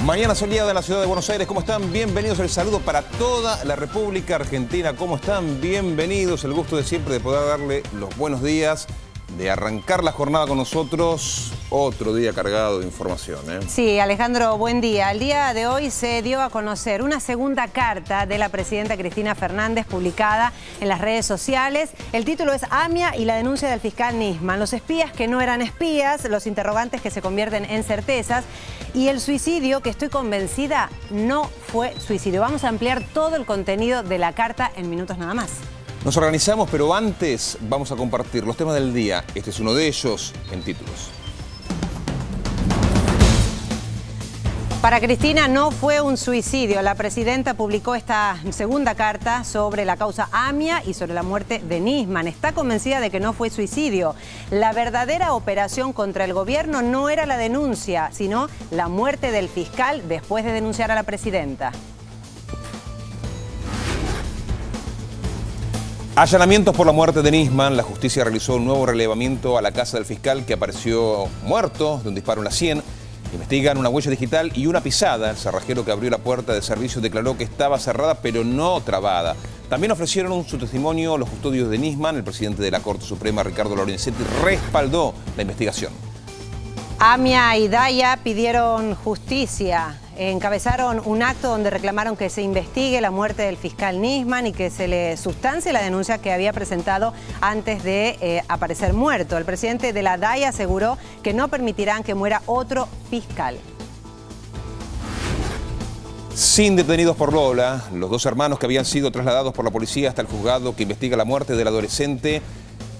Mañana soleada en la ciudad de Buenos Aires. ¿Cómo están? Bienvenidos. El saludo para toda la República Argentina. ¿Cómo están? Bienvenidos. El gusto de siempre de poder darle los buenos días, de arrancar la jornada con nosotros. Otro día cargado de información, ¿eh? Sí, Alejandro, buen día. El día de hoy se dio a conocer una segunda carta de la presidenta Cristina Fernández publicada en las redes sociales. El título es AMIA y la denuncia del fiscal Nisman. Los espías que no eran espías, los interrogantes que se convierten en certezas y el suicidio que estoy convencida no fue suicidio. Vamos a ampliar todo el contenido de la carta en minutos nada más. Nos organizamos, pero antes vamos a compartir los temas del día. Este es uno de ellos en títulos. Para Cristina no fue un suicidio. La presidenta publicó esta segunda carta sobre la causa AMIA y sobre la muerte de Nisman. Está convencida de que no fue suicidio. La verdadera operación contra el gobierno no era la denuncia, sino la muerte del fiscal después de denunciar a la presidenta. Allanamientos por la muerte de Nisman. La justicia realizó un nuevo relevamiento a la casa del fiscal que apareció muerto de un disparo en la sien. Investigan una huella digital y una pisada. El cerrajero que abrió la puerta de servicio declaró que estaba cerrada pero no trabada. También ofrecieron su testimonio los custodios de Nisman. El presidente de la Corte Suprema, Ricardo Lorenzetti, respaldó la investigación. AMIA y Daya pidieron justicia. Encabezaron un acto donde reclamaron que se investigue la muerte del fiscal Nisman y que se le sustancie la denuncia que había presentado antes de aparecer muerto. El presidente de la Daya aseguró que no permitirán que muera otro fiscal. Sin detenidos por Lola, los dos hermanos que habían sido trasladados por la policía hasta el juzgado que investiga la muerte del adolescente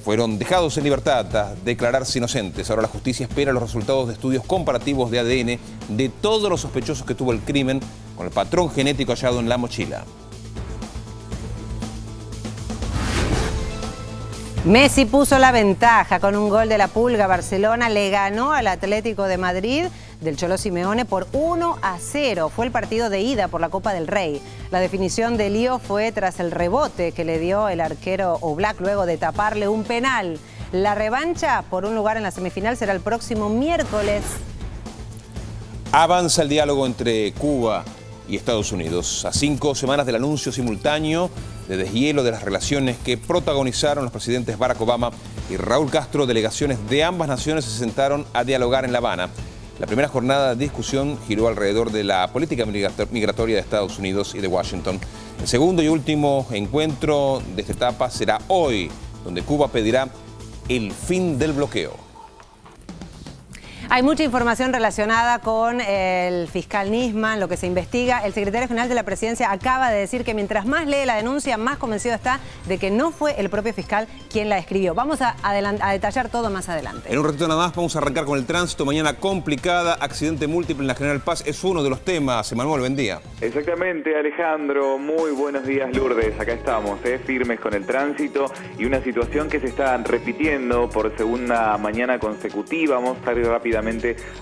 fueron dejados en libertad a declararse inocentes. Ahora la justicia espera los resultados de estudios comparativos de ADN de todos los sospechosos que tuvo el crimen con el patrón genético hallado en la mochila. Messi puso la ventaja con un gol de la Pulga. Barcelona le ganó al Atlético de Madrid del Cholo Simeone por 1-0. Fue el partido de ida por la Copa del Rey. La definición de Lío fue tras el rebote que le dio el arquero Oblak luego de taparle un penal. La revancha por un lugar en la semifinal será el próximo miércoles. Avanza el diálogo entre Cuba y Estados Unidos. A 5 semanas del anuncio simultáneo de deshielo de las relaciones que protagonizaron los presidentes Barack Obama y Raúl Castro, delegaciones de ambas naciones se sentaron a dialogar en La Habana. La primera jornada de discusión giró alrededor de la política migratoria de Estados Unidos y de Washington. El segundo y último encuentro de esta etapa será hoy, donde Cuba pedirá el fin del bloqueo. Hay mucha información relacionada con el fiscal Nisman, lo que se investiga. El secretario general de la Presidencia acaba de decir que mientras más lee la denuncia, más convencido está de que no fue el propio fiscal quien la escribió. Vamos a detallar todo más adelante. En un ratito nada más vamos a arrancar con el tránsito. Mañana complicada, accidente múltiple en la General Paz. Es uno de los temas. Emanuel, buen día. Exactamente, Alejandro. Muy buenos días, Lourdes. Acá estamos, firmes con el tránsito y una situación que se está repitiendo por segunda mañana consecutiva. Vamos a ir rápidamente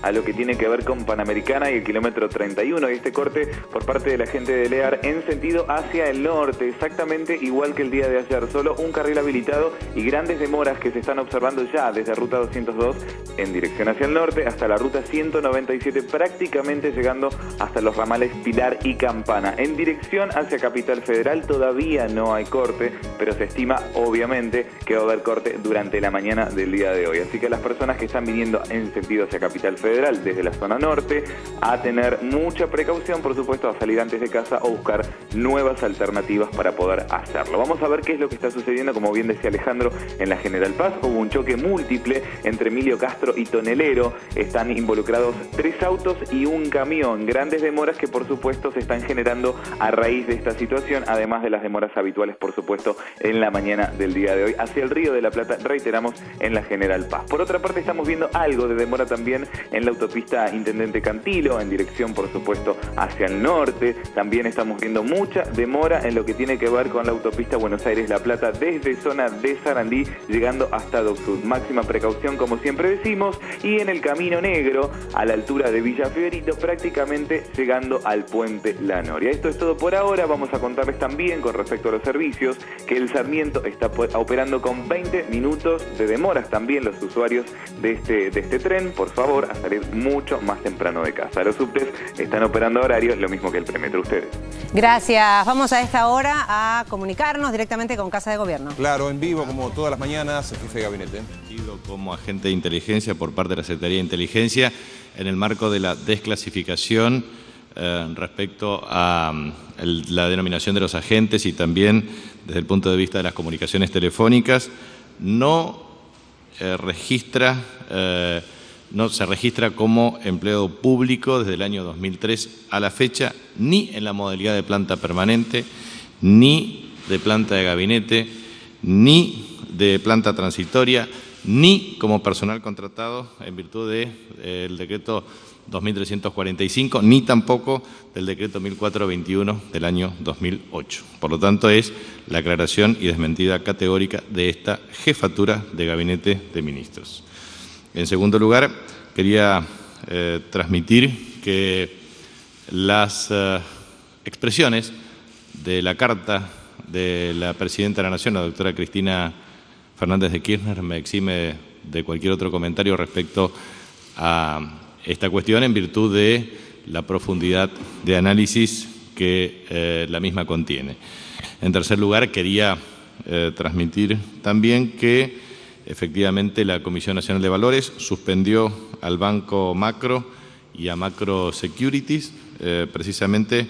a lo que tiene que ver con Panamericana y el kilómetro 31 y este corte por parte de la gente de LEAR en sentido hacia el norte, exactamente igual que el día de ayer, solo un carril habilitado y grandes demoras que se están observando ya desde ruta 202 en dirección hacia el norte hasta la ruta 197, prácticamente llegando hasta los ramales Pilar y Campana. En dirección hacia Capital Federal todavía no hay corte, pero se estima obviamente que va a haber corte durante la mañana del día de hoy, así que las personas que están viniendo en sentido hacia Capital Federal desde la zona norte, a tener mucha precaución, por supuesto, a salir antes de casa o buscar nuevas alternativas para poder hacerlo. Vamos a ver qué es lo que está sucediendo, como bien decía Alejandro, en la General Paz. Hubo un choque múltiple entre Emilio Castro y Tonelero. Están involucrados 3 autos y un camión. Grandes demoras que, por supuesto, se están generando a raíz de esta situación, además de las demoras habituales, por supuesto, en la mañana del día de hoy. Hacia el Río de la Plata, reiteramos, en la General Paz. Por otra parte, estamos viendo algo de demora también en la autopista Intendente Cantilo, en dirección, por supuesto, hacia el norte. También estamos viendo mucha demora en lo que tiene que ver con la autopista Buenos Aires-La Plata desde zona de Sarandí llegando hasta Dock Sud. Máxima precaución, como siempre decimos, y en el Camino Negro a la altura de Villa Fiorito, prácticamente llegando al puente La Noria. Esto es todo por ahora. Vamos a contarles también con respecto a los servicios que el Sarmiento está operando con 20 minutos de demoras también los usuarios de este tren. Por favor, a salir mucho más temprano de casa. Los subtes están operando a horarios, lo mismo que el premetro. Ustedes. Gracias. Vamos a esta hora a comunicarnos directamente con Casa de Gobierno. Claro, en vivo, como todas las mañanas, el jefe de gabinete. Como agente de inteligencia por parte de la Secretaría de Inteligencia en el marco de la desclasificación respecto a la denominación de los agentes y también desde el punto de vista de las comunicaciones telefónicas, no se registra como empleado público desde el año 2003 a la fecha, ni en la modalidad de planta permanente, ni de planta de gabinete, ni de planta transitoria, ni como personal contratado en virtud del decreto 2345, ni tampoco del decreto 1421 del año 2008. Por lo tanto, es la aclaración y desmentida categórica de esta jefatura de gabinete de ministros. En segundo lugar, quería transmitir que las expresiones de la carta de la Presidenta de la Nación, la doctora Cristina Fernández de Kirchner, me exime de cualquier otro comentario respecto a esta cuestión en virtud de la profundidad de análisis que la misma contiene. En tercer lugar, quería transmitir también que efectivamente la Comisión Nacional de Valores suspendió al Banco Macro y a Macro Securities precisamente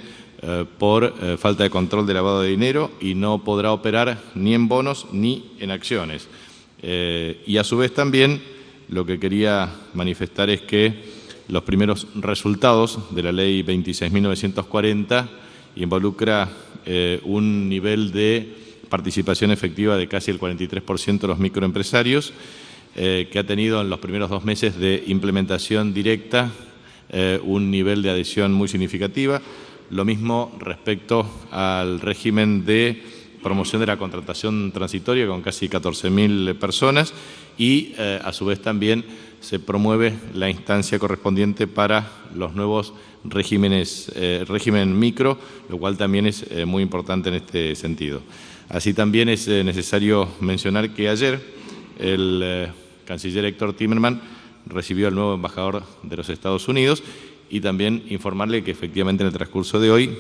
por falta de control de lavado de dinero y no podrá operar ni en bonos ni en acciones. Y a su vez también lo que quería manifestar es que los primeros resultados de la Ley 26.940 involucra un nivel de participación efectiva de casi el 43% de los microempresarios, que ha tenido en los primeros 2 meses de implementación directa un nivel de adhesión muy significativa. Lo mismo respecto al régimen de promoción de la contratación transitoria con casi 14.000 personas y a su vez también se promueve la instancia correspondiente para los nuevos regímenes, régimen micro, lo cual también es muy importante en este sentido. Así también es necesario mencionar que ayer el canciller Héctor Timerman recibió al nuevo embajador de los Estados Unidos y también informarle que efectivamente en el transcurso de hoy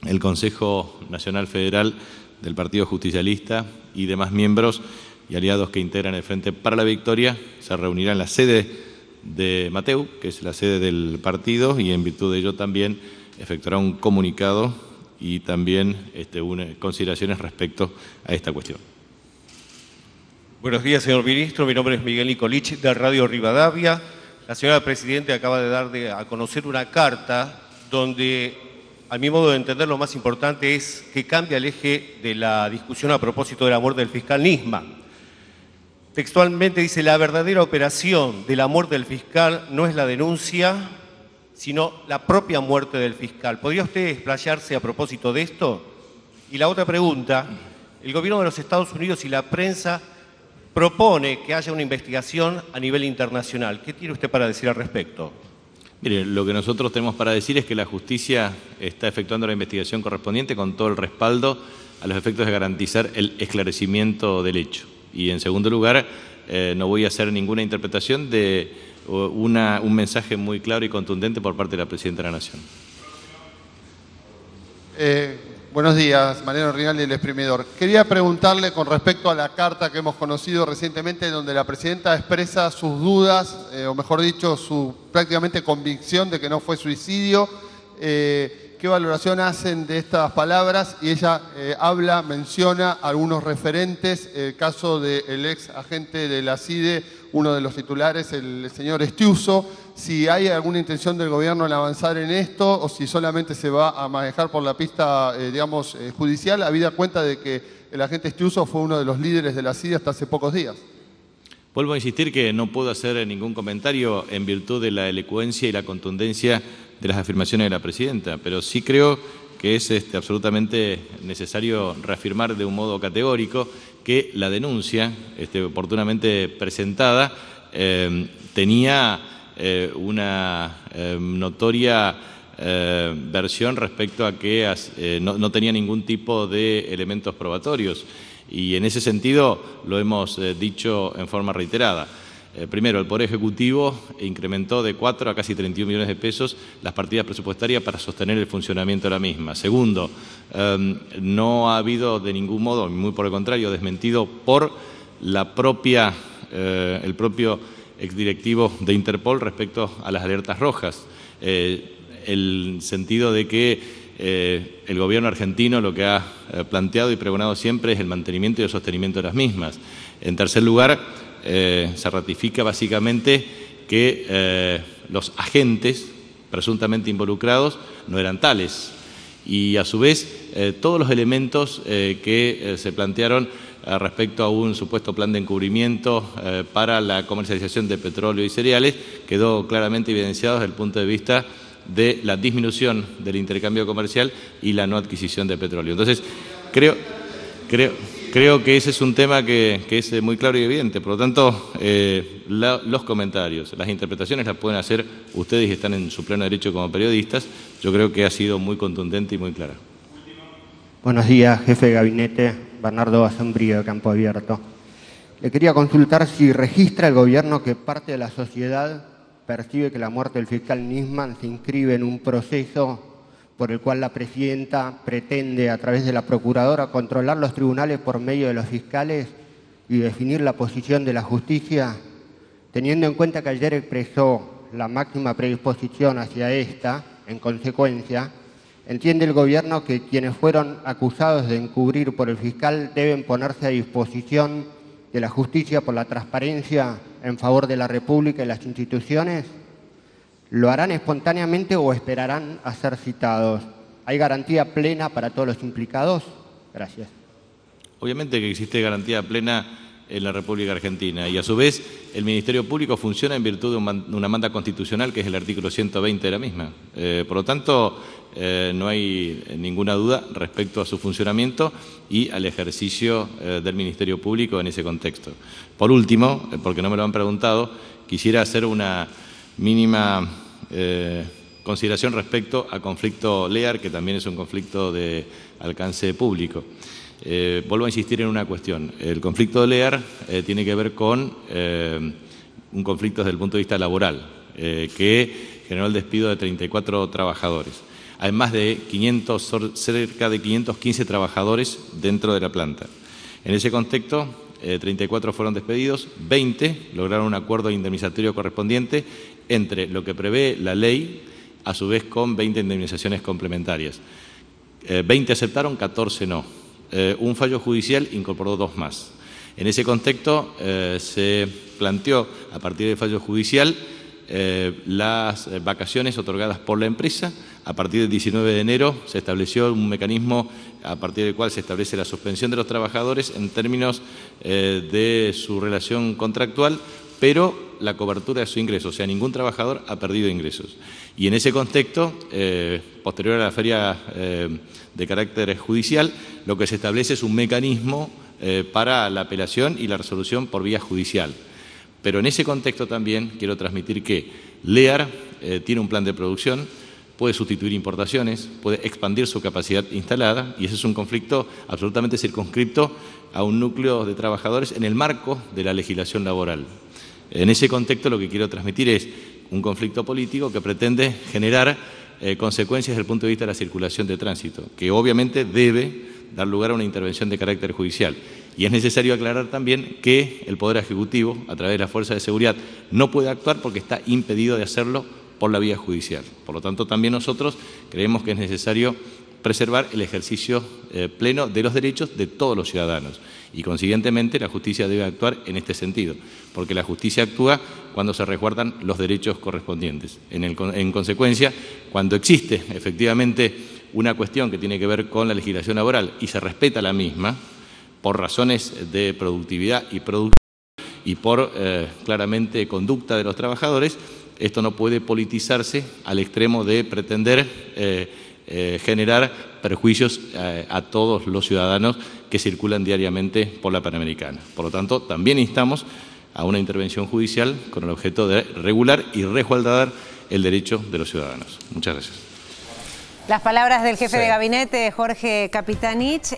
el Consejo Nacional Federal del Partido Justicialista y demás miembros y aliados que integran el Frente para la Victoria se reunirán en la sede de Mateu, que es la sede del partido, y en virtud de ello también efectuará un comunicado y también consideraciones respecto a esta cuestión. Buenos días, señor ministro. Mi nombre es Miguel Nicolich, de Radio Rivadavia. La señora Presidenta acaba de dar a conocer una carta donde, a mi modo de entender, lo más importante es que cambia el eje de la discusión a propósito de la muerte del fiscal Nisman. Textualmente dice: la verdadera operación de la muerte del fiscal no es la denuncia, sino la propia muerte del fiscal. ¿Podría usted explayarse a propósito de esto? Y la otra pregunta: el gobierno de los Estados Unidos y la prensa propone que haya una investigación a nivel internacional. ¿Qué tiene usted para decir al respecto? Mire, lo que nosotros tenemos para decir es que la justicia está efectuando la investigación correspondiente con todo el respaldo a los efectos de garantizar el esclarecimiento del hecho. Y en segundo lugar, no voy a hacer ninguna interpretación de un mensaje muy claro y contundente por parte de la Presidenta de la Nación. Buenos días, Mariano Rinaldi, El Exprimidor. Quería preguntarle con respecto a la carta que hemos conocido recientemente, donde la Presidenta expresa sus dudas, o mejor dicho, su prácticamente convicción de que no fue suicidio. ¿Qué valoración hacen de estas palabras? Y ella menciona algunos referentes, el caso del ex agente de la CIDE, uno de los titulares, el señor Estiuso. Si hay alguna intención del gobierno en avanzar en esto o si solamente se va a manejar por la pista, judicial, habida cuenta de que el agente Estiuso fue uno de los líderes de la CIDE hasta hace pocos días. Vuelvo a insistir que no puedo hacer ningún comentario en virtud de la elocuencia y la contundencia de las afirmaciones de la Presidenta, pero sí creo que es absolutamente necesario reafirmar de un modo categórico que la denuncia oportunamente presentada tenía una notoria versión respecto a que no tenía ningún tipo de elementos probatorios. Y en ese sentido lo hemos dicho en forma reiterada. Primero, el Poder Ejecutivo incrementó de 4 a casi 31 millones de pesos las partidas presupuestarias para sostener el funcionamiento de la misma. Segundo, no ha habido de ningún modo, muy por el contrario, desmentido por el propio exdirectivo de Interpol respecto a las alertas rojas. El sentido de que el gobierno argentino lo que ha planteado y pregonado siempre es el mantenimiento y el sostenimiento de las mismas. En tercer lugar, se ratifica básicamente que los agentes presuntamente involucrados no eran tales y a su vez todos los elementos que se plantearon respecto a un supuesto plan de encubrimiento para la comercialización de petróleo y cereales quedó claramente evidenciado desde el punto de vista de la disminución del intercambio comercial y la no adquisición de petróleo. Entonces, creo que ese es un tema que es muy claro y evidente. Por lo tanto, los comentarios, las interpretaciones las pueden hacer ustedes y están en su pleno derecho como periodistas. Yo creo que ha sido muy contundente y muy clara. Buenos días, jefe de gabinete, Bernardo Basombrío, de Campo Abierto. Le quería consultar si registra el gobierno que parte de la sociedad percibe que la muerte del fiscal Nisman se inscribe en un proceso por el cual la presidenta pretende, a través de la procuradora, controlar los tribunales por medio de los fiscales y definir la posición de la justicia, teniendo en cuenta que ayer expresó la máxima predisposición hacia esta. En consecuencia, ¿entiende el gobierno que quienes fueron acusados de encubrir por el fiscal deben ponerse a disposición de la justicia por la transparencia en favor de la República y las instituciones? ¿Lo harán espontáneamente o esperarán a ser citados? ¿Hay garantía plena para todos los implicados? Gracias. Obviamente que existe garantía plena en la República Argentina y a su vez el Ministerio Público funciona en virtud de una manda constitucional que es el artículo 120 de la misma. Por lo tanto, no hay ninguna duda respecto a su funcionamiento y al ejercicio del Ministerio Público en ese contexto. Por último, porque no me lo han preguntado, quisiera hacer una mínima consideración respecto al conflicto LEAR, que también es un conflicto de alcance público. Vuelvo a insistir en una cuestión. El conflicto de LEAR tiene que ver con un conflicto desde el punto de vista laboral, que generó el despido de 34 trabajadores. Hay más de cerca de 515 trabajadores dentro de la planta. En ese contexto, 34 fueron despedidos, 20 lograron un acuerdo indemnizatorio correspondiente entre lo que prevé la ley, a su vez con 20 indemnizaciones complementarias. 20 aceptaron, 14 no. Un fallo judicial incorporó 2 más. En ese contexto se planteó, a partir del fallo judicial, las vacaciones otorgadas por la empresa. A partir del 19 de enero se estableció un mecanismo a partir del cual se establece la suspensión de los trabajadores en términos de su relación contractual, pero la cobertura de su ingreso, o sea, ningún trabajador ha perdido ingresos. Y en ese contexto, posterior a la feria de carácter judicial, lo que se establece es un mecanismo para la apelación y la resolución por vía judicial. Pero en ese contexto también quiero transmitir que LEAR tiene un plan de producción, puede sustituir importaciones, puede expandir su capacidad instalada y ese es un conflicto absolutamente circunscripto a un núcleo de trabajadores en el marco de la legislación laboral. En ese contexto lo que quiero transmitir es un conflicto político que pretende generar consecuencias desde el punto de vista de la circulación de tránsito, que obviamente debe dar lugar a una intervención de carácter judicial. Y es necesario aclarar también que el Poder Ejecutivo, a través de las fuerzas de seguridad, no puede actuar porque está impedido de hacerlo por la vía judicial. Por lo tanto, también nosotros creemos que es necesario preservar el ejercicio pleno de los derechos de todos los ciudadanos y, consiguientemente, la justicia debe actuar en este sentido, porque la justicia actúa cuando se resguardan los derechos correspondientes. En consecuencia, cuando existe efectivamente una cuestión que tiene que ver con la legislación laboral y se respeta la misma por razones de productividad y por claramente conducta de los trabajadores, esto no puede politizarse al extremo de pretender generar perjuicios a todos los ciudadanos que circulan diariamente por la Panamericana. Por lo tanto, también instamos a una intervención judicial con el objeto de regular y resguardar el derecho de los ciudadanos. Muchas gracias. Las palabras del jefe de gabinete, Jorge Capitanich.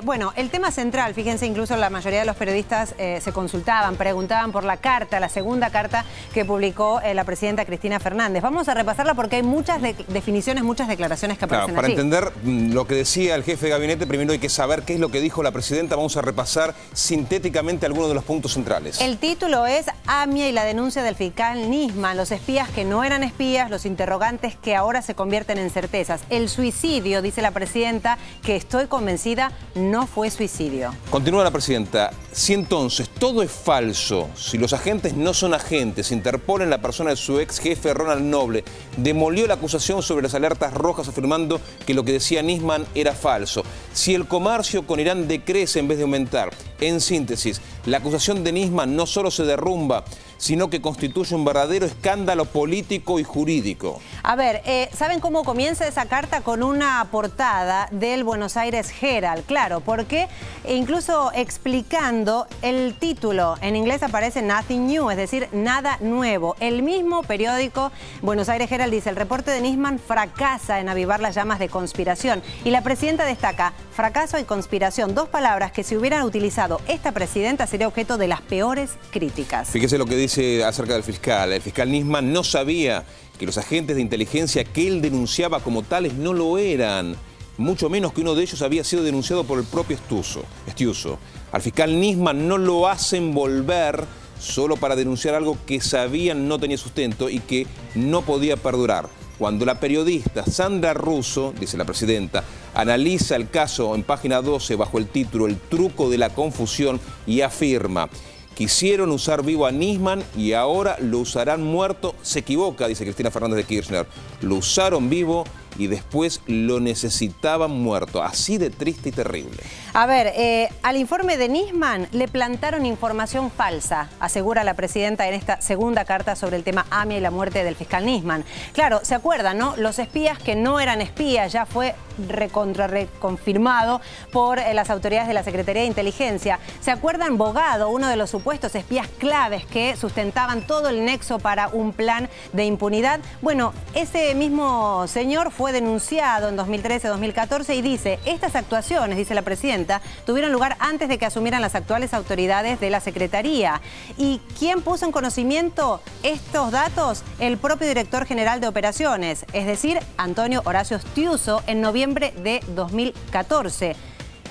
Bueno, el tema central, fíjense, incluso la mayoría de los periodistas se consultaban, preguntaban por la carta, la segunda carta que publicó la presidenta Cristina Fernández. Vamos a repasarla porque hay muchas definiciones, muchas declaraciones que aparecen para allí. entender lo que decía el jefe de gabinete, primero hay que saber qué es lo que dijo la presidenta. Vamos a repasar sintéticamente algunos de los puntos centrales. El título es AMIA y la denuncia del fiscal Nisman, los espías que no eran espías, los interrogantes que ahora se convierten en certezas. El suicidio, dice la presidenta, que estoy convencida no fue suicidio. Continúa la presidenta. Si entonces todo es falso, si los agentes no son agentes, Interpol en la persona de su ex jefe Ronald Noble demolió la acusación sobre las alertas rojas afirmando que lo que decía Nisman era falso, si el comercio con Irán decrece en vez de aumentar, en síntesis, la acusación de Nisman no solo se derrumba, sino que constituye un verdadero escándalo político y jurídico. A ver, ¿saben cómo comienza esa carta? Con una portada del Buenos Aires Herald, claro, porque incluso explicando el título, en inglés aparece Nothing New, es decir, nada nuevo. El mismo periódico Buenos Aires Herald dice, el reporte de Nisman fracasa en avivar las llamas de conspiración. Y la presidenta destaca, fracaso y conspiración, dos palabras que si hubieran utilizado esta presidenta sería objeto de las peores críticas. Fíjese lo que dice acerca del fiscal. El fiscal Nisman no sabía que los agentes de inteligencia que él denunciaba como tales no lo eran, mucho menos que uno de ellos había sido denunciado por el propio Estiuso. Al fiscal Nisman no lo hacen volver solo para denunciar algo que sabían no tenía sustento y que no podía perdurar. Cuando la periodista Sandra Russo, dice la presidenta, analiza el caso en página 12 bajo el título El truco de la confusión y afirma: quisieron usar vivo a Nisman y ahora lo usarán muerto. Se equivoca, dice Cristina Fernández de Kirchner. Lo usaron vivo y después lo necesitaban muerto. Así de triste y terrible. A ver, al informe de Nisman le plantaron información falsa, asegura la presidenta en esta segunda carta sobre el tema AMIA y la muerte del fiscal Nisman. Claro, ¿se acuerdan, no? Los espías que no eran espías, ya fue reconfirmado por las autoridades de la Secretaría de Inteligencia. ¿Se acuerdan Bogado, uno de los supuestos espías claves que sustentaban todo el nexo para un plan de impunidad? Bueno, ese mismo señor fue denunciado en 2013-2014 y dice, estas actuaciones, dice la presidenta, tuvieron lugar antes de que asumieran las actuales autoridades de la Secretaría. ¿Y quién puso en conocimiento estos datos? El propio director general de operaciones, es decir, Antonio Horacio Estiuso, en noviembre de 2014.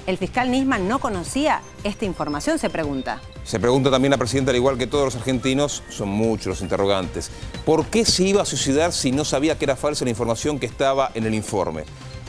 ¿El fiscal Nisman no conocía esta información? Se pregunta. Se pregunta también la presidenta, al igual que todos los argentinos, son muchos los interrogantes. ¿Por qué se iba a suicidar si no sabía que era falsa la información que estaba en el informe?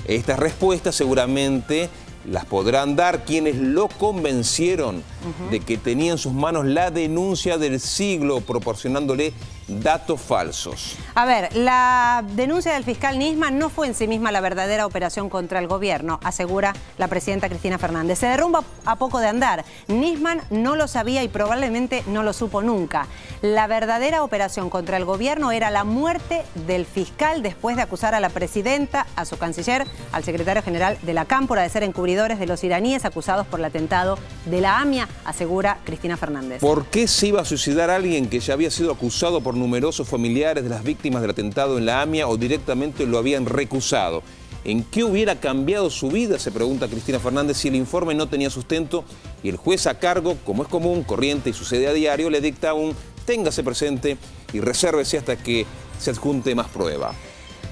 Estas respuestas seguramente las podrán dar quienes lo convencieron de que tenía en sus manos la denuncia del siglo, proporcionándole datos falsos. A ver, la denuncia del fiscal Nisman no fue en sí misma la verdadera operación contra el gobierno, asegura la presidenta Cristina Fernández. Se derrumba a poco de andar. Nisman no lo sabía y probablemente no lo supo nunca. La verdadera operación contra el gobierno era la muerte del fiscal después de acusar a la presidenta, a su canciller, al secretario general de la Cámpora de ser encubridores de los iraníes acusados por el atentado de la AMIA, asegura Cristina Fernández. ¿Por qué se iba a suicidar alguien que ya había sido acusado por numerosos familiares de las víctimas del atentado en la AMIA o directamente lo habían recusado? ¿En qué hubiera cambiado su vida?, se pregunta Cristina Fernández, si el informe no tenía sustento y el juez a cargo, como es común, corriente y sucede a diario, le dicta un téngase presente y resérvese hasta que se adjunte más prueba.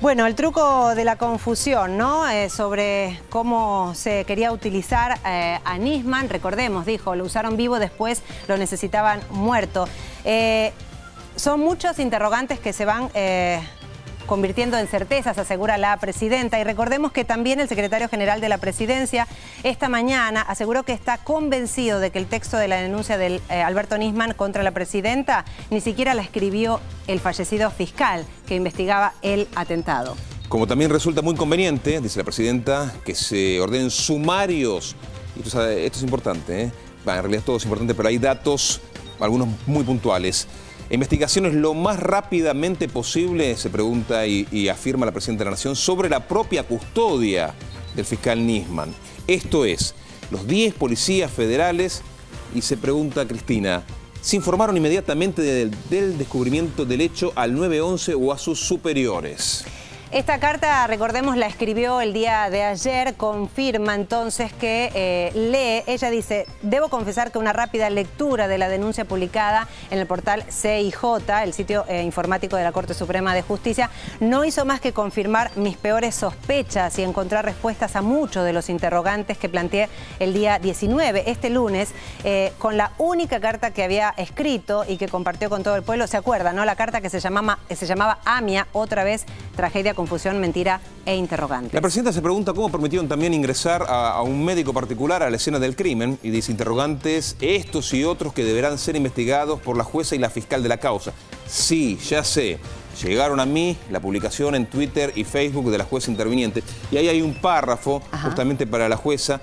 Bueno, el truco de la confusión, ¿no? Sobre cómo se quería utilizar a Nisman, recordemos, dijo, lo usaron vivo, después lo necesitaban muerto. Son muchos interrogantes que se van convirtiendo en certezas, asegura la presidenta. Y recordemos que también el secretario general de la presidencia esta mañana aseguró que está convencido de que el texto de la denuncia de Alberto Nisman contra la presidenta ni siquiera la escribió el fallecido fiscal que investigaba el atentado. Como también resulta muy conveniente, dice la presidenta, que se ordenen sumarios. Esto es importante, ¿eh? En realidad todo es importante, pero hay datos, algunos muy puntuales. Investigaciones lo más rápidamente posible, se pregunta y afirma la Presidenta de la Nación, sobre la propia custodia del fiscal Nisman. Esto es, los 10 policías federales, y se pregunta Cristina, ¿se informaron inmediatamente del descubrimiento del hecho al 911 o a sus superiores? Esta carta, recordemos, la escribió el día de ayer, confirma entonces que lee, ella dice, debo confesar que una rápida lectura de la denuncia publicada en el portal CIJ, el sitio informático de la Corte Suprema de Justicia, no hizo más que confirmar mis peores sospechas y encontrar respuestas a muchos de los interrogantes que planteé el día 19, este lunes, con la única carta que había escrito y que compartió con todo el pueblo. ¿Se acuerdan, no? La carta que se llamaba AMIA, otra vez, tragedia, confusión, mentira e interrogante. La Presidenta se pregunta cómo permitieron también ingresar a un médico particular a la escena del crimen y dice interrogantes, estos y otros que deberán ser investigados por la jueza y la fiscal de la causa. Sí, ya sé. Llegaron a mí la publicación en Twitter y Facebook de la jueza interviniente y ahí hay un párrafo justamente para la jueza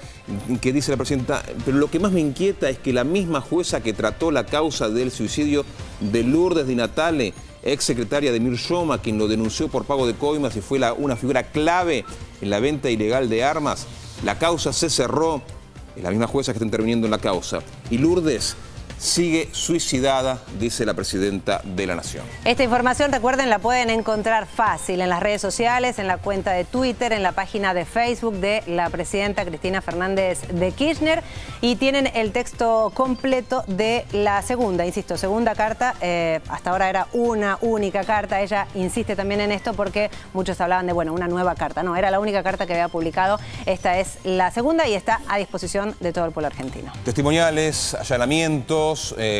que dice la Presidenta, pero lo que más me inquieta es que la misma jueza que trató la causa del suicidio de Lourdes Di Natale, ex secretaria de Mirshoma, quien lo denunció por pago de coimas y fue una figura clave en la venta ilegal de armas, la causa se cerró, es la misma jueza que está interviniendo en la causa. Y Lourdes sigue suicidada, dice la Presidenta de la Nación. Esta información, recuerden, la pueden encontrar fácil en las redes sociales, en la cuenta de Twitter, en la página de Facebook de la Presidenta Cristina Fernández de Kirchner y tienen el texto completo de la segunda, insisto, segunda carta. Hasta ahora era una única carta. Ella insiste también en esto porque muchos hablaban de, bueno, una nueva carta. No, era la única carta que había publicado. Esta es la segunda y está a disposición de todo el pueblo argentino. Testimoniales, allanamientos,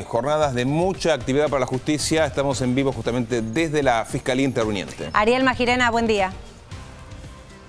jornadas de mucha actividad para la justicia. Estamos en vivo justamente desde la Fiscalía Interviniente. Ariel Magirena, buen día.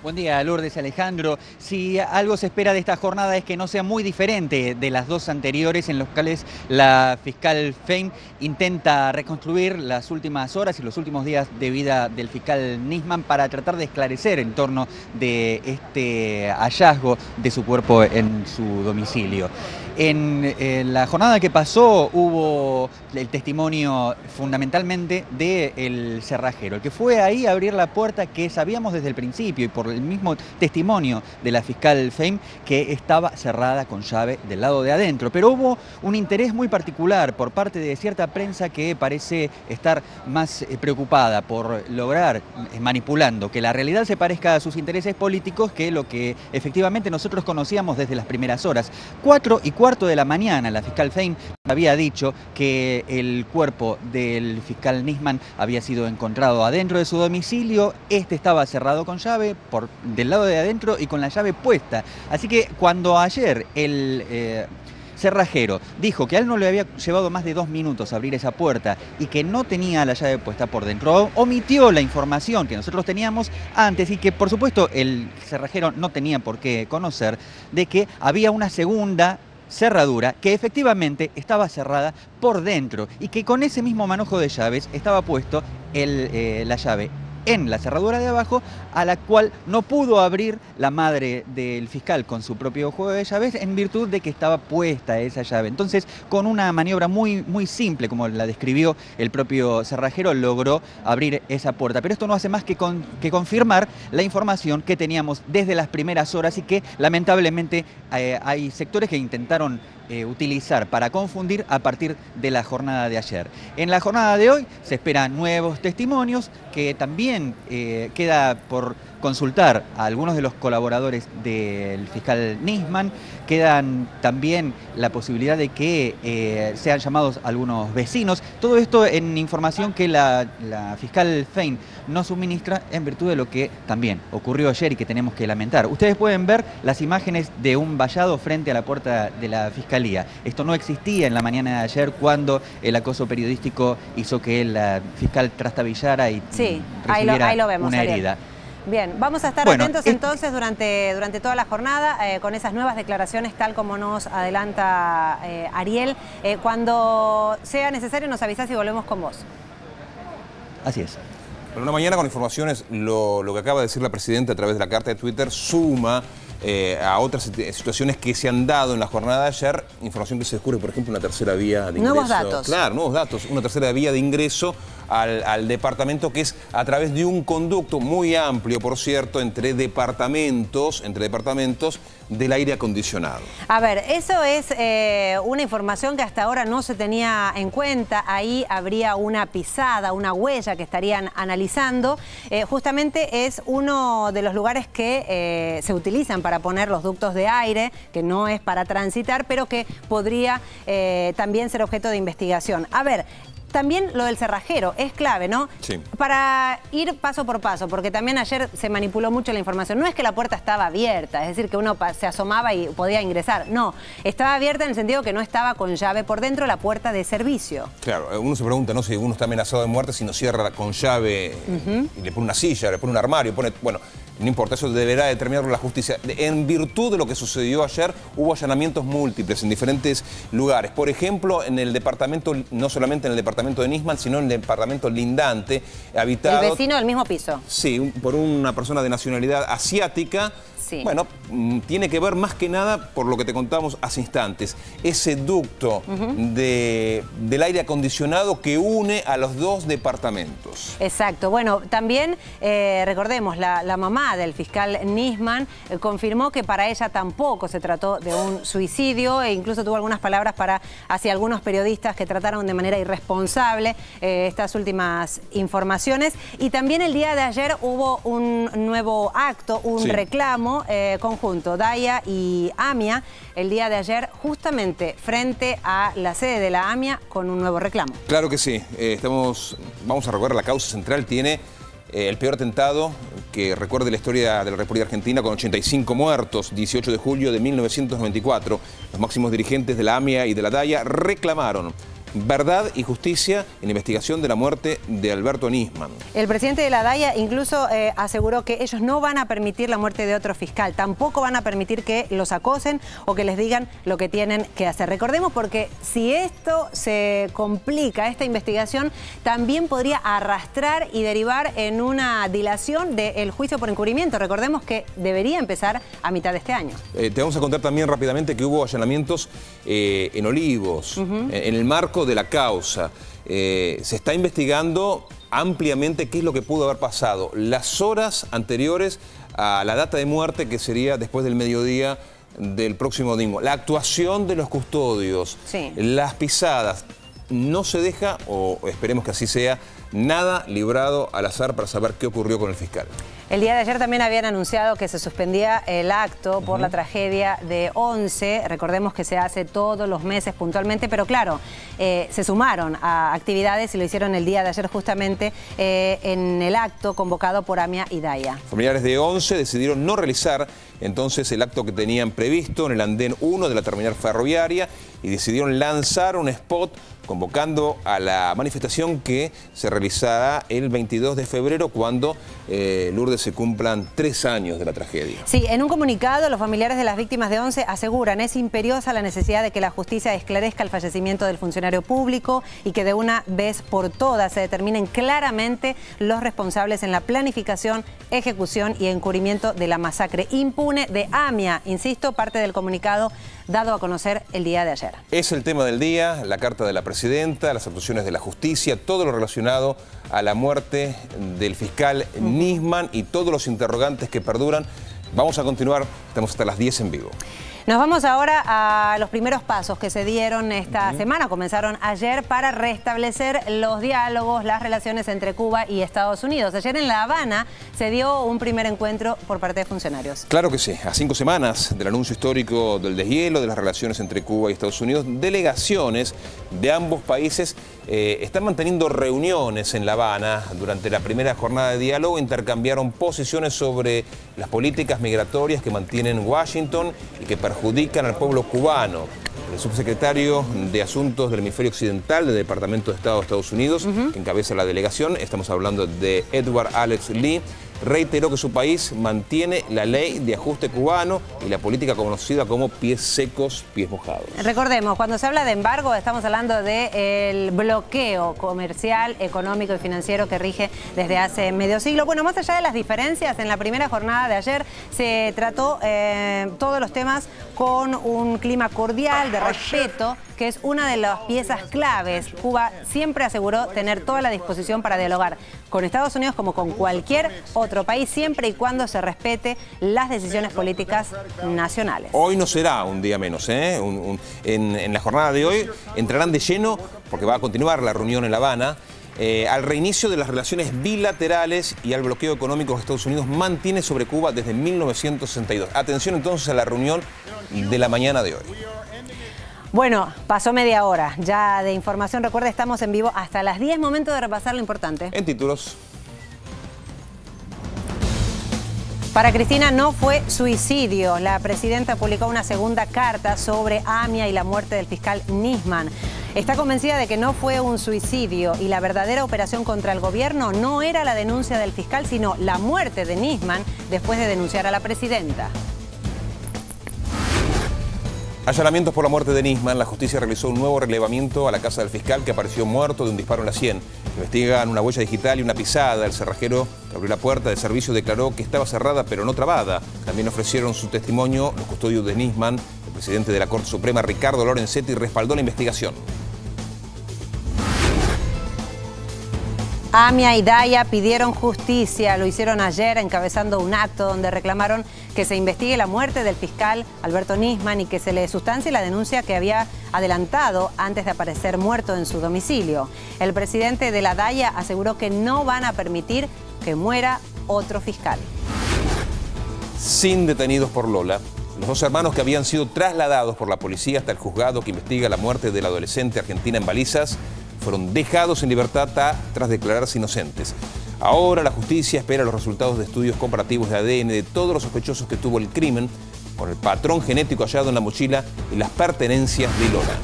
Buen día, Lourdes, Alejandro. Si algo se espera de esta jornada es que no sea muy diferente de las dos anteriores en las cuales la fiscal Fein intenta reconstruir las últimas horas y los últimos días de vida del fiscal Nisman para tratar de esclarecer en torno de este hallazgo de su cuerpo en su domicilio. En la jornada que pasó hubo el testimonio fundamentalmente del cerrajero, el que fue ahí a abrir la puerta que sabíamos desde el principio y por el mismo testimonio de la fiscal Fein que estaba cerrada con llave del lado de adentro. Pero hubo un interés muy particular por parte de cierta prensa que parece estar más preocupada por lograr, manipulando, que la realidad se parezca a sus intereses políticos que lo que efectivamente nosotros conocíamos desde las primeras horas. 4:15 de la mañana la fiscal Fein había dicho que el cuerpo del fiscal Nisman había sido encontrado adentro de su domicilio. Este estaba cerrado con llave del lado de adentro y con la llave puesta. Así que cuando ayer el cerrajero dijo que a él no le había llevado más de 2 minutos abrir esa puerta y que no tenía la llave puesta por dentro, omitió la información que nosotros teníamos antes y que por supuesto el cerrajero no tenía por qué conocer, de que había una segunda cerradura que efectivamente estaba cerrada por dentro y que con ese mismo manojo de llaves estaba puesto la llave en la cerradura de abajo, a la cual no pudo abrir la madre del fiscal con su propio juego de llaves en virtud de que estaba puesta esa llave. Entonces, con una maniobra muy simple, como la describió el propio cerrajero, logró abrir esa puerta. Pero esto no hace más que confirmar la información que teníamos desde las primeras horas y que lamentablemente hay sectores que intentaron utilizar para confundir a partir de la jornada de ayer. En la jornada de hoy se esperan nuevos testimonios que también queda por consultar a algunos de los colaboradores del fiscal Nisman. Quedan también la posibilidad de que sean llamados algunos vecinos. Todo esto en información que la fiscal Fein nos suministra en virtud de lo que también ocurrió ayer y que tenemos que lamentar. Ustedes pueden ver las imágenes de un vallado frente a la puerta de la fiscalía. Esto no existía en la mañana de ayer cuando el acoso periodístico hizo que la fiscal trastabillara y recibiera ahí lo vemos, una Ariel. herida. Bien, vamos a estar atentos entonces durante toda la jornada con esas nuevas declaraciones, tal como nos adelanta Ariel. Cuando sea necesario nos avisás y volvemos con vos. Así es. Bueno, una mañana con informaciones, lo que acaba de decir la Presidenta a través de la carta de Twitter suma a otras situaciones que se han dado en la jornada de ayer, información que se descubre, por ejemplo, una tercera vía de ingreso. Nuevos datos. Claro, nuevos datos, una tercera vía de ingreso al departamento, que es a través de un conducto muy amplio, por cierto, entre departamentos del aire acondicionado. A ver, eso es una información que hasta ahora no se tenía en cuenta. Ahí habría una pisada, una huella que estarían analizando. Justamente es uno de los lugares que se utilizan para poner los ductos de aire, que no es para transitar, pero que podría también ser objeto de investigación. A ver, también lo del cerrajero es clave, ¿no? Sí. Para ir paso por paso, porque también ayer se manipuló mucho la información. No es que la puerta estaba abierta, es decir, que uno se asomaba y podía ingresar. No, estaba abierta en el sentido que no estaba con llave por dentro la puerta de servicio. Claro, uno se pregunta, ¿no? Si uno está amenazado de muerte, si no cierra con llave y le pone una silla, le pone un armario, bueno, no importa, eso deberá determinarlo la justicia. En virtud de lo que sucedió ayer, hubo allanamientos múltiples en diferentes lugares. Por ejemplo, en el departamento, no solamente en el departamento de Nisman, sino en el departamento lindante, habitado... El vecino del mismo piso. Sí, por una persona de nacionalidad asiática. Sí. Bueno, tiene que ver más que nada por lo que te contamos hace instantes. Ese ducto del aire acondicionado que une a los dos departamentos. Exacto. Bueno, también recordemos, la mamá del fiscal Nisman confirmó que para ella tampoco se trató de un suicidio e incluso tuvo algunas palabras hacia algunos periodistas que trataron de manera irresponsable estas últimas informaciones. Y también el día de ayer hubo un nuevo acto, un reclamo conjunto, Daya y AMIA, el día de ayer justamente frente a la sede de la AMIA con un nuevo reclamo. Claro que sí, vamos a recordar, la causa central tiene el peor atentado que recuerde la historia de la República Argentina, con 85 muertos, 18 de julio de 1994. Los máximos dirigentes de la AMIA y de la Daya reclamaron verdad y justicia en la investigación de la muerte de Alberto Nisman. El presidente de la Daya incluso aseguró que ellos no van a permitir la muerte de otro fiscal, tampoco van a permitir que los acosen o que les digan lo que tienen que hacer. Recordemos, porque si esto se complica, esta investigación también podría arrastrar y derivar en una dilación del juicio por encubrimiento. Recordemos que debería empezar a mitad de este año. Te vamos a contar también rápidamente que hubo allanamientos en Olivos, en el marco de la causa. Se está investigando ampliamente qué es lo que pudo haber pasado las horas anteriores a la data de muerte, que sería después del mediodía del próximo domingo. La actuación de los custodios, las pisadas, no se deja, o esperemos que así sea, nada librado al azar para saber qué ocurrió con el fiscal. El día de ayer también habían anunciado que se suspendía el acto por la tragedia de Once. Recordemos que se hace todos los meses puntualmente, pero claro, se sumaron a actividades y lo hicieron el día de ayer justamente en el acto convocado por AMIA y Daya. Familiares de Once decidieron no realizar entonces el acto que tenían previsto en el andén 1 de la terminal ferroviaria y decidieron lanzar un spot convocando a la manifestación que se realizará el 22 de febrero, cuando Lourdes se cumplan 3 años de la tragedia. Sí, en un comunicado los familiares de las víctimas de Once aseguran es imperiosa la necesidad de que la justicia esclarezca el fallecimiento del funcionario público y que de una vez por todas se determinen claramente los responsables en la planificación, ejecución y encubrimiento de la masacre impune de AMIA. Insisto, parte del comunicado dado a conocer el día de ayer. Es el tema del día, la carta de la presidenta, las actuaciones de la justicia, todo lo relacionado a la muerte del fiscal Nisman y todos los interrogantes que perduran. Vamos a continuar, estamos hasta las 10 en vivo. Nos vamos ahora a los primeros pasos que se dieron esta semana, comenzaron ayer, para restablecer los diálogos, las relaciones entre Cuba y Estados Unidos. Ayer en La Habana se dio un primer encuentro por parte de funcionarios. Claro que sí, a 5 semanas del anuncio histórico del deshielo de las relaciones entre Cuba y Estados Unidos, delegaciones de ambos países están manteniendo reuniones en La Habana. Durante la primera jornada de diálogo intercambiaron posiciones sobre las políticas migratorias que mantienen Washington y que perjudican al pueblo cubano. El subsecretario de Asuntos del Hemisferio Occidental del Departamento de Estado de Estados Unidos, que encabeza la delegación, estamos hablando de Edward Alex Lee, reiteró que su país mantiene la ley de ajuste cubano y la política conocida como pies secos, pies mojados. Recordemos, cuando se habla de embargo, estamos hablando del bloqueo comercial, económico y financiero que rige desde hace medio siglo. Bueno, más allá de las diferencias, en la primera jornada de ayer se trató todos los temas con un clima cordial, de respeto, que es una de las piezas claves. Cuba siempre aseguró tener toda la disposición para dialogar con Estados Unidos como con cualquier otro país, siempre y cuando se respete las decisiones políticas nacionales. Hoy no será un día menos, ¿eh? En la jornada de hoy entrarán de lleno, porque va a continuar la reunión en La Habana, al reinicio de las relaciones bilaterales y al bloqueo económico que Estados Unidos mantiene sobre Cuba desde 1962. Atención entonces a la reunión de la mañana de hoy. Bueno, pasó media hora ya de información. Recuerda, estamos en vivo hasta las 10. Momento de repasar lo importante. En títulos. Para Cristina no fue suicidio. La presidenta publicó una segunda carta sobre AMIA y la muerte del fiscal Nisman. Está convencida de que no fue un suicidio y la verdadera operación contra el gobierno no era la denuncia del fiscal, sino la muerte de Nisman después de denunciar a la presidenta. Allanamientos por la muerte de Nisman. La justicia realizó un nuevo relevamiento a la casa del fiscal, que apareció muerto de un disparo en la sien. Investigan una huella digital y una pisada. El cerrajero que abrió la puerta de servicio declaró que estaba cerrada pero no trabada. También ofrecieron su testimonio los custodios de Nisman. El presidente de la Corte Suprema, Ricardo Lorenzetti, respaldó la investigación. AMIA y DAIA pidieron justicia. Lo hicieron ayer encabezando un acto donde reclamaron que se investigue la muerte del fiscal Alberto Nisman y que se le sustancie la denuncia que había adelantado antes de aparecer muerto en su domicilio. El presidente de la DAIA aseguró que no van a permitir que muera otro fiscal. Sin detenidos por Lola, los dos hermanos que habían sido trasladados por la policía hasta el juzgado que investiga la muerte de la adolescente argentina en Balizas fueron dejados en libertad tras declararse inocentes. Ahora la justicia espera los resultados de estudios comparativos de ADN de todos los sospechosos que tuvo el crimen, con el patrón genético hallado en la mochila y las pertenencias de Lola.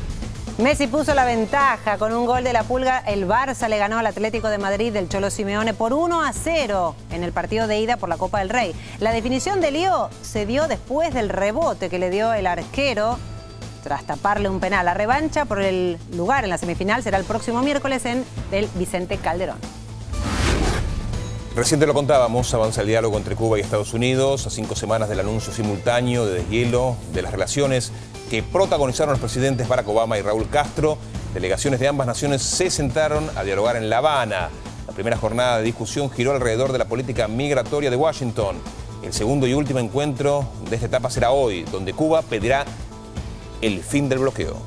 Messi puso la ventaja con un gol de la Pulga. El Barça le ganó al Atlético de Madrid del Cholo Simeone por 1-0 en el partido de ida por la Copa del Rey. La definición de Lío se dio después del rebote que le dio el arquero tras taparle un penal. La revancha por el lugar en la semifinal será el próximo miércoles en el Vicente Calderón. Recién te lo contábamos, avanza el diálogo entre Cuba y Estados Unidos a 5 semanas del anuncio simultáneo de deshielo de las relaciones que protagonizaron los presidentes Barack Obama y Raúl Castro. Delegaciones de ambas naciones se sentaron a dialogar en La Habana. La primera jornada de discusión giró alrededor de la política migratoria de Washington. El segundo y último encuentro de esta etapa será hoy, donde Cuba pedirá el fin del bloqueo.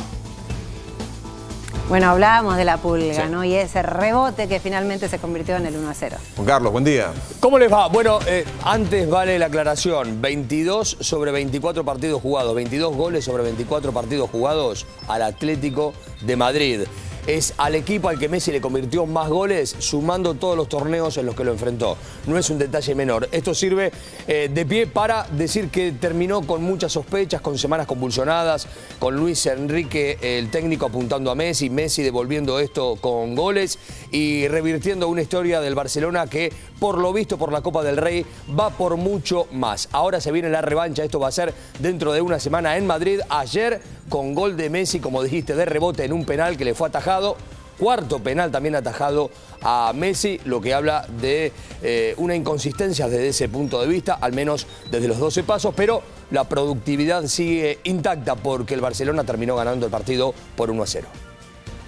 Bueno, hablábamos de la Pulga, sí, ¿no? Y ese rebote que finalmente se convirtió en el 1-0. Juan Carlos, buen día. ¿Cómo les va? Bueno, antes vale la aclaración. 22 sobre 24 partidos jugados, 22 goles sobre 24 partidos jugados al Atlético de Madrid. Es al equipo al que Messi le convirtió más goles sumando todos los torneos en los que lo enfrentó. No es un detalle menor. Esto sirve de pie para decir que terminó con muchas sospechas, con semanas convulsionadas, con Luis Enrique, el técnico, apuntando a Messi, Messi devolviendo esto con goles y revirtiendo una historia del Barcelona que, por lo visto por la Copa del Rey, va por mucho más. Ahora se viene la revancha. Esto va a ser dentro de una semana en Madrid. Ayer, con gol de Messi, como dijiste, de rebote en un penal que le fue atajado. Cuarto penal también atajado a Messi, lo que habla de una inconsistencia desde ese punto de vista, al menos desde los 12 pasos, pero la productividad sigue intacta porque el Barcelona terminó ganando el partido por 1-0.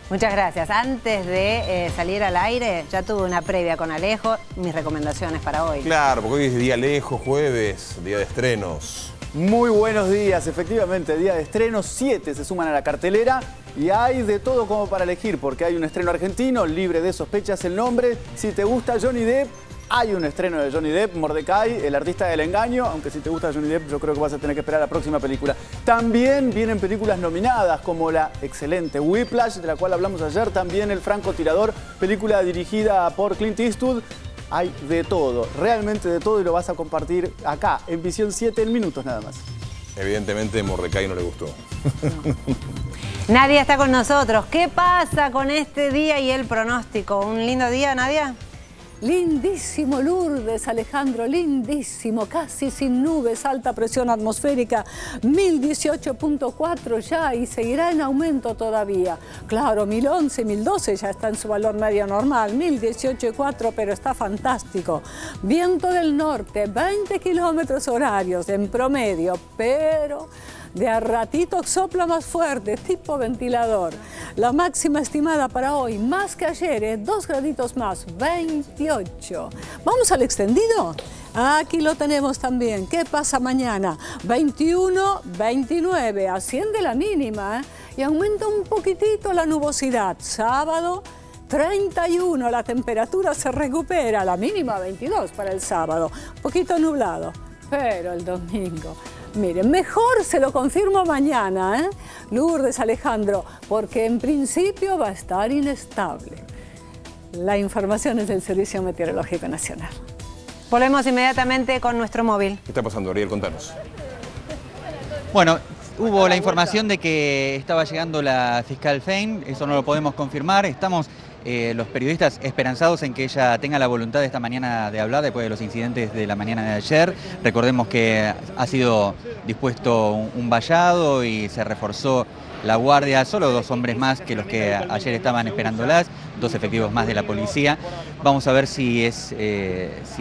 Muchas gracias. Antes de salir al aire, ya tuve una previa con Alejo, mis recomendaciones para hoy. Claro, porque hoy es día Alejo, jueves, día de estrenos. Muy buenos días, efectivamente, día de estrenos, 7 se suman a la cartelera y hay de todo como para elegir, porque hay un estreno argentino, libre de sospechas el nombre. Si te gusta Johnny Depp, hay un estreno de Johnny Depp, Mordecai, el artista del engaño, aunque si te gusta Johnny Depp yo creo que vas a tener que esperar a la próxima película. También vienen películas nominadas como la excelente Whiplash, de la cual hablamos ayer, también El francotirador, película dirigida por Clint Eastwood. Hay de todo, realmente de todo, y lo vas a compartir acá, en Visión 7, en minutos nada más. Evidentemente Mordecai no le gustó. Nadia está con nosotros. ¿Qué pasa con este día y el pronóstico? ¿Un lindo día, Nadia? Lindísimo Lourdes, Alejandro, lindísimo, casi sin nubes, alta presión atmosférica, 1018.4 ya y seguirá en aumento todavía. Claro, 1011, 1012 ya está en su valor medio normal, 1018.4, pero está fantástico. Viento del norte, 20 kilómetros horarios en promedio, pero de a ratito sopla más fuerte, tipo ventilador. La máxima estimada para hoy, más que ayer, 2 graditos más, 28. ¿Vamos al extendido? Aquí lo tenemos también. ¿Qué pasa mañana? 21, 29, asciende la mínima, y aumenta un poquitito la nubosidad. Sábado, 31, la temperatura se recupera, la mínima 22 para el sábado. Un poquito nublado, pero el domingo... Miren, mejor se lo confirmo mañana, Lourdes, Alejandro, porque en principio va a estar inestable. La información es del Servicio Meteorológico Nacional. Volvemos inmediatamente con nuestro móvil. ¿Qué está pasando, Ariel? Contanos. Bueno, hubo la información de que estaba llegando la fiscal Fein, eso no lo podemos confirmar. Estamos los periodistas esperanzados en que ella tenga la voluntad esta mañana de hablar después de los incidentes de la mañana de ayer. Recordemos que ha sido dispuesto un vallado y se reforzó la guardia, solo 2 hombres más que los que ayer estaban esperándolas, 2 efectivos más de la policía. Vamos a ver si es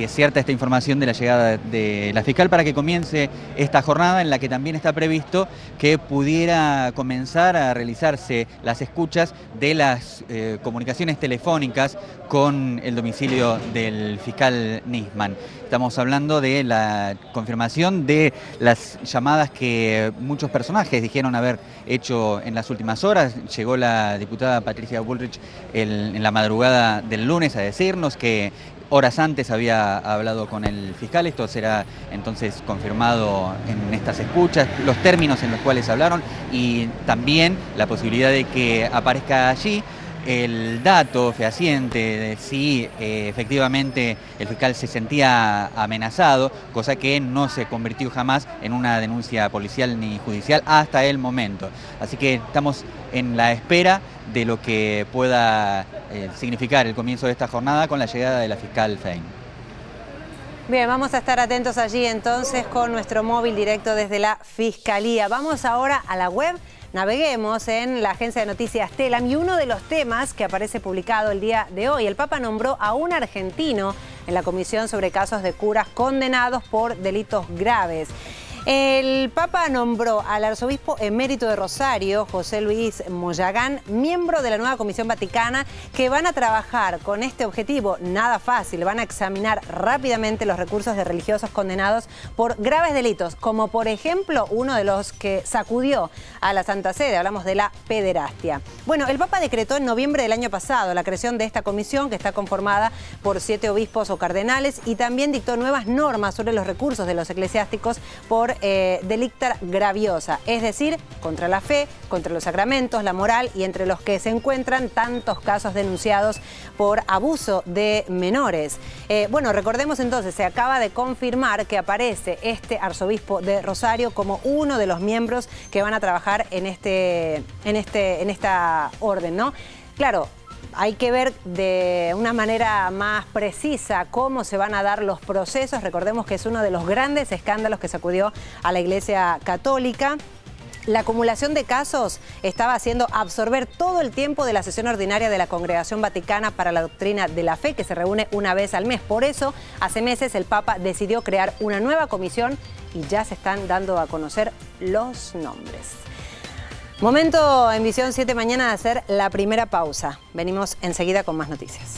cierta esta información de la llegada de la fiscal para que comience esta jornada en la que también está previsto que pudiera comenzar a realizarse las escuchas de las comunicaciones telefónicas con el domicilio del fiscal Nisman. Estamos hablando de la confirmación de las llamadas que muchos personajes dijeron haber hecho en las últimas horas. Llegó la diputada Patricia Bullrich en la madrugada del lunes a decirnos que horas antes había hablado con el fiscal. Esto será entonces confirmado en estas escuchas, los términos en los cuales hablaron y también la posibilidad de que aparezca allí el dato fehaciente de si efectivamente el fiscal se sentía amenazado, cosa que no se convirtió jamás en una denuncia policial ni judicial hasta el momento. Así que estamos en la espera de lo que pueda significar el comienzo de esta jornada con la llegada de la fiscal Fein. Bien, vamos a estar atentos allí entonces con nuestro móvil directo desde la Fiscalía. Vamos ahora a la web. Naveguemos en la agencia de noticias Telam y uno de los temas que aparece publicado el día de hoy. El Papa nombró a un argentino en la comisión sobre casos de curas condenados por delitos graves. El Papa nombró al arzobispo emérito de Rosario, José Luis Moyagán, miembro de la nueva Comisión Vaticana, que van a trabajar con este objetivo. Nada fácil, van a examinar rápidamente los recursos de religiosos condenados por graves delitos, como por ejemplo uno de los que sacudió a la Santa Sede, hablamos de la pederastia. Bueno, el Papa decretó en noviembre del año pasado la creación de esta comisión, que está conformada por 7 obispos o cardenales, y también dictó nuevas normas sobre los recursos de los eclesiásticos por delicta graviosa, es decir, contra la fe, contra los sacramentos, la moral, y entre los que se encuentran tantos casos denunciados por abuso de menores. Bueno, recordemos entonces, se acaba de confirmar que aparece este arzobispo de Rosario como uno de los miembros que van a trabajar en esta orden, ¿no? Claro, hay que ver de una manera más precisa cómo se van a dar los procesos. Recordemos que es uno de los grandes escándalos que sacudió a la Iglesia Católica. La acumulación de casos estaba haciendo absorber todo el tiempo de la sesión ordinaria de la Congregación Vaticana para la Doctrina de la Fe, que se reúne una vez al mes. Por eso, hace meses el Papa decidió crear una nueva comisión y ya se están dando a conocer los nombres. Momento en Visión 7 Mañana de hacer la primera pausa. Venimos enseguida con más noticias.